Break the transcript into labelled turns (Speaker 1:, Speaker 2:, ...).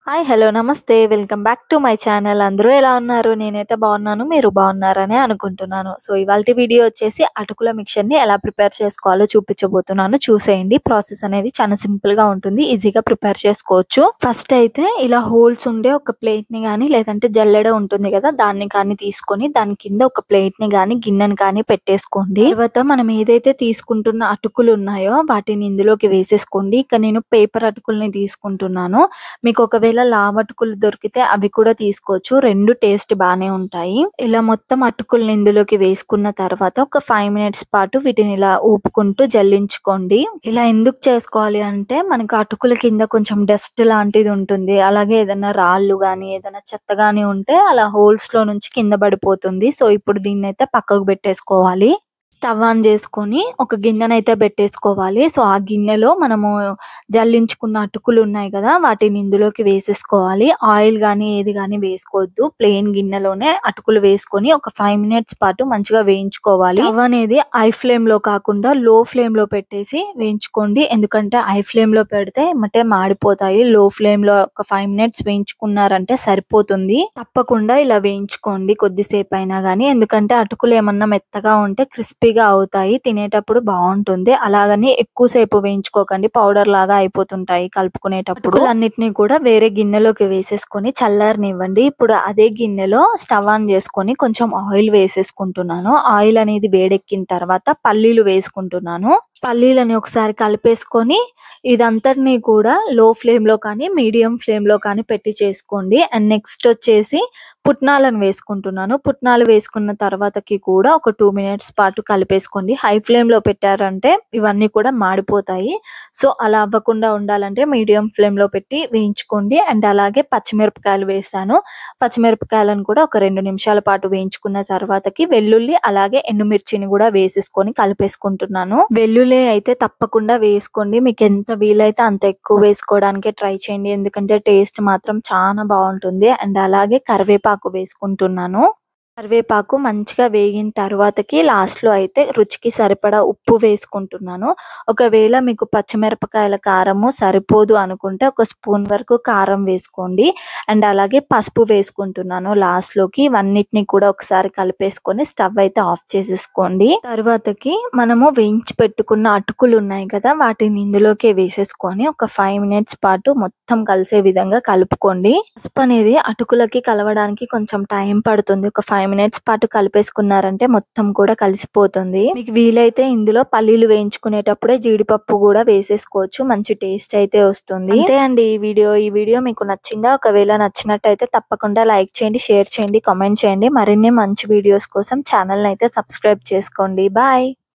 Speaker 1: Hi! Hello! నమస్తే. Welcome back to my channel. అందరూ ఎలా ఉన్నారు? నేనైతే బాగున్నాను. మీరు బాగున్నారనే అనుకుంటున్నాను. సో, ఇవాల్టి వీడియో వచ్చేసి అటుకుల మిక్చర్‌ని ఎలా ప్రిపేర్ చేసుకోవాలో చూపించబోతున్నాను. చూసేయండి. ప్రాసెస్ అనేది చాలా సింపుల్‌గా ఉంటుంది. ఈజీగా ప్రిపేర్ చేసుకోవచ్చు. ఫస్ట్ అయితే ఇలా హోల్స్ ఉండే ఒక ప్లేట్‌ని గానీ, లేదంటే జల్లెడ ఉంటుంది కదా! దాన్ని కానీ తీసుకొని దాని కింద ఒక ప్లేట్‌ని గానీ, గిన్నెని కానీ పెట్టేసుకోండి. తర్వాత మనం ఏదైతే తీసుకుంటున్న అటుకులు ఉన్నాయో వాటిని ఇందులోకి వేసేసుకోండి. ఇక నేను పేపర్ అటుకుల్ని తీసుకుంటున్నాను. మీకు ఒకవేళ లావటుకులు దొరికితే అవి కూడా తీసుకోవచ్చు. 2 టేస్ట్ బానే ఉంటాయి. ఇలా మొత్తం అటుకుల్ని ఇందులోకి వేసుకున్న తర్వాత ఒక 5 మినిట్స్ పాటు వీటిని ఇలా ఊపుకుంటూ జల్లించుకోండి. ఇలా ఎందుకు చేసుకోవాలి అంటే మనకు అటుకుల కింద కొంచెం డస్ట్ లాంటిది ఉంటుంది. అలాగే ఏదైనా రాళ్ళు గానీ, ఏదైనా చెత్త గానీ ఉంటే అలా హోల్స్‌లో నుంచి కింద పడిపోతుంది. సో, ఇప్పుడు దీన్నైతే పక్కకు పెట్టేసుకోవాలి. స్టవ్ ఆన్ చేసుకొని ఒక గిన్నెనైతే పెట్టేసుకోవాలి. సో, ఆ గిన్నెలో మనము జల్లించుకున్న అటుకులు ఉన్నాయి కదా! వాటిని ఇందులోకి వేసేసుకోవాలి. ఆయిల్ గానీ, ఏది గానీ వేసుకోవద్దు. ప్లెయిన్ గిన్నెలోనే అటుకులు వేసుకొని ఒక 5 మినిట్స్ పాటు మంచిగా వేయించుకోవాలి. స్టవ్ అనేది హై ఫ్లేమ్‌లో కాకుండా లో ఫ్లేమ్‌లో పెట్టేసి వేయించుకోండి. ఎందుకంటే హై ఫ్లేమ్‌లో పెడితే ఎమ్మటే మాడిపోతాయి. లో ఫ్లేమ్‌లో ఒక 5 మినిట్స్ వేయించుకున్నారంటే సరిపోతుంది. తప్పకుండా ఇలా వేయించుకోండి కొద్దిసేపైనా గానీ. ఎందుకంటే అటుకులు ఏమన్నా మెత్తగా ఉంటే క్రిస్పీగా అవుతాయి. తినేటప్పుడు బావుంటుంది. అలాగని ఎక్కువ సేపు వేయించుకోకండి. పౌడర్ లాగా అయిపోతుంటాయి కలుపుకునేటప్పుడు. అటుకులన్నిటిని కూడా వేరే గిన్నెలోకి వేసేసుకొని చల్లారనివ్వండి. ఇప్పుడు అదే గిన్నెలో స్టవ్ ఆన్ చేసుకొని కొంచెం ఆయిల్ వేసేసుకుంటున్నాను. ఆయిల్ అనేది వేడెక్కిన తర్వాత పల్లీలు వేసుకుంటున్నాను. పల్లీలని ఒకసారి కలిపేసుకొని ఇదంతటిని కూడా లో ఫ్లేమ్‌లో కానీ, మీడియం ఫ్లేమ్‌లో కానీ పెట్టి చేసుకోండి. అండ్ నెక్స్ట్ వచ్చేసి పుట్నాలను వేసుకుంటున్నాను. పుట్నాలు వేసుకున్న తర్వాతకి కూడా ఒక 2 మినిట్స్ పాటు కలిపేసుకోండి. హై ఫ్లేమ్‌లో పెట్టారంటే ఇవన్నీ కూడా మాడిపోతాయి. సో, అలా అవ్వకుండా ఉండాలంటే మీడియం ఫ్లేమ్‌లో పెట్టి వేయించుకోండి. అండ్ అలాగే పచ్చిమిరపకాయలు వేశాను. పచ్చిమిరపకాయలను కూడా ఒక 2 నిమిషాల పాటు వేయించుకున్న తర్వాతకి వెల్లుల్లి అలాగే ఎండుమిర్చిని కూడా వేసేసుకొని కలిపేసుకుంటున్నాను. వెల్లుల్లి అయితే తప్పకుండా వేసుకోండి. మీకు ఎంత వీలైతే అంత ఎక్కువ వేసుకోవడానికే ట్రై చేయండి. ఎందుకంటే టేస్ట్ మాత్రం చానా బావుంటుంది. అండ్ అలాగే కరివేపాకు వేసుకుంటున్నాను. కరివేపాకు మంచిగా వేగిన తర్వాతకి లాస్ట్‌లో అయితే రుచికి సరిపడా ఉప్పు వేసుకుంటున్నాను. ఒకవేళ మీకు పచ్చిమిరపకాయల కారము సరిపోదు అనుకుంటే ఒక స్పూన్ వరకు కారం వేసుకోండి. అండ్ అలాగే పసుపు వేసుకుంటున్నాను లాస్ట్‌లోకి. ఇవన్నిటిని కూడా ఒకసారి కలిపేసుకొని స్టవ్ అయితే ఆఫ్ చేసేసుకోండి. తర్వాతకి మనము వేయించి పెట్టుకున్న అటుకులు ఉన్నాయి కదా! వాటిని ఇందులోకే వేసేసుకొని ఒక 5 మినిట్స్ పాటు మొత్తం కలిసే విధంగా కలుపుకోండి. పసుపు అనేది అటుకులకి కలవడానికి కొంచెం టైం పడుతుంది. ఒక 5 మినిట్స్ పాటు కలిపేసుకున్నారంటే మొత్తం కూడా కలిసిపోతుంది. మీకు వీలైతే ఇందులో పల్లీలు వేయించుకునేటప్పుడే జీడిపప్పు కూడా వేసేసుకోవచ్చు. మంచి టేస్ట్ అయితే వస్తుంది. అంతే అండి ఈ వీడియో మీకు నచ్చిందా? ఒకవేళ నచ్చినట్టయితే తప్పకుండా లైక్ చేయండి, షేర్ చేయండి, కామెంట్ చేయండి. మరిన్ని మంచి వీడియోస్ కోసం ఛానల్‌ని అయితే సబ్స్క్రైబ్ చేసుకోండి. బాయ్.